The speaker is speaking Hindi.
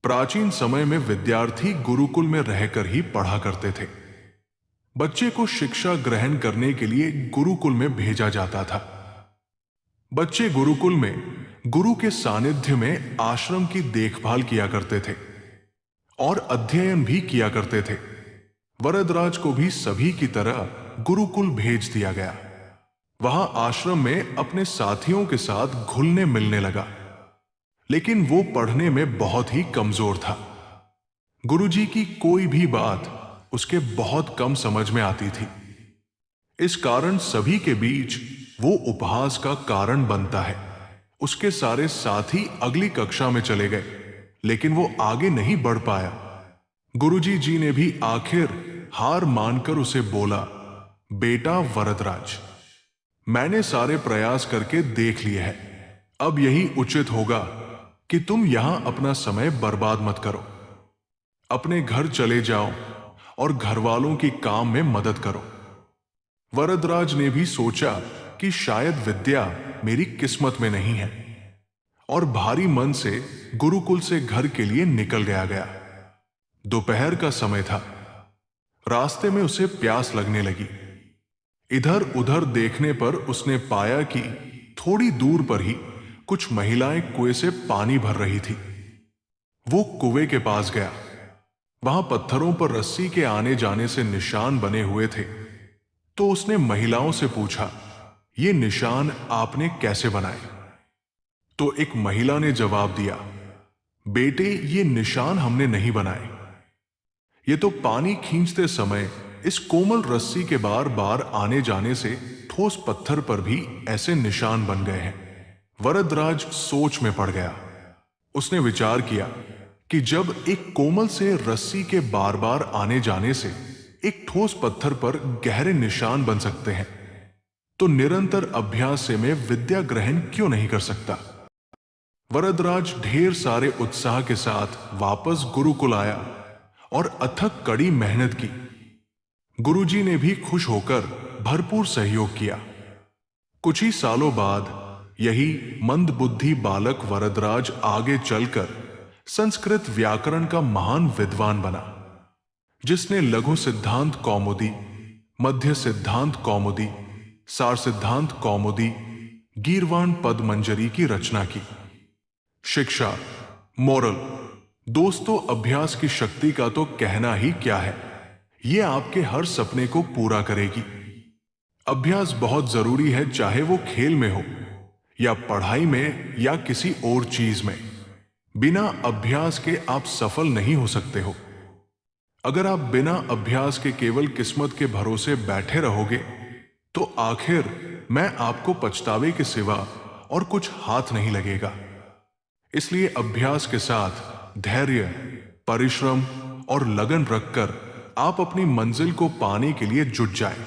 प्राचीन समय में विद्यार्थी गुरुकुल में रहकर ही पढ़ा करते थे। बच्चे को शिक्षा ग्रहण करने के लिए गुरुकुल में भेजा जाता था। बच्चे गुरुकुल में गुरु के सानिध्य में आश्रम की देखभाल किया करते थे और अध्ययन भी किया करते थे। वरदराज को भी सभी की तरह गुरुकुल भेज दिया गया। वहां आश्रम में अपने साथियों के साथ घुलने मिलने लगा, लेकिन वो पढ़ने में बहुत ही कमजोर था। गुरुजी की कोई भी बात उसके बहुत कम समझ में आती थी। इस कारण सभी के बीच वो उपहास का कारण बनता है। उसके सारे साथी अगली कक्षा में चले गए, लेकिन वो आगे नहीं बढ़ पाया। गुरुजी जी ने भी आखिर हार मानकर उसे बोला, बेटा वरदराज, मैंने सारे प्रयास करके देख लिए हैं। अब यही उचित होगा कि तुम यहां अपना समय बर्बाद मत करो। अपने घर चले जाओ और घर वालों की काम में मदद करो। वरदराज ने भी सोचा कि शायद विद्या मेरी किस्मत में नहीं है, और भारी मन से गुरुकुल से घर के लिए निकल गया। दोपहर का समय था। रास्ते में उसे प्यास लगने लगी। इधर उधर देखने पर उसने पाया कि थोड़ी दूर पर ही कुछ महिलाएं कुएं से पानी भर रही थी। वो कुएं के पास गया। वहां पत्थरों पर रस्सी के आने जाने से निशान बने हुए थे। तो उसने महिलाओं से पूछा, ये निशान आपने कैसे बनाए? तो एक महिला ने जवाब दिया, बेटे, ये निशान हमने नहीं बनाए। ये तो पानी खींचते समय इस कोमल रस्सी के बार बार आने जाने से ठोस पत्थर पर भी ऐसे निशान बन गए हैं। वरदराज सोच में पड़ गया। उसने विचार किया कि जब एक कोमल से रस्सी के बार बार आने जाने से एक ठोस पत्थर पर गहरे निशान बन सकते हैं, तो निरंतर अभ्यास से मैं विद्या ग्रहण क्यों नहीं कर सकता? वरदराज ढेर सारे उत्साह के साथ वापस गुरुकुल आया और अथक कड़ी मेहनत की। गुरुजी ने भी खुश होकर भरपूर सहयोग किया। कुछ ही सालों बाद यही मंदबुद्धि बालक वरदराज आगे चलकर संस्कृत व्याकरण का महान विद्वान बना, जिसने लघु सिद्धांत कौमुदी, मध्य सिद्धांत कौमुदी, सार सिद्धांत कौमुदी, गीर्वाण पद मंजरी की रचना की। शिक्षा, मोरल, दोस्तों, अभ्यास की शक्ति का तो कहना ही क्या है। ये आपके हर सपने को पूरा करेगी। अभ्यास बहुत जरूरी है, चाहे वो खेल में हो या पढ़ाई में या किसी और चीज में। बिना अभ्यास के आप सफल नहीं हो सकते हो। अगर आप बिना अभ्यास के केवल किस्मत के भरोसे बैठे रहोगे, तो आखिर मैं आपको पछतावे के सिवा और कुछ हाथ नहीं लगेगा। इसलिए अभ्यास के साथ धैर्य, परिश्रम और लगन रखकर आप अपनी मंजिल को पाने के लिए जुट जाएं।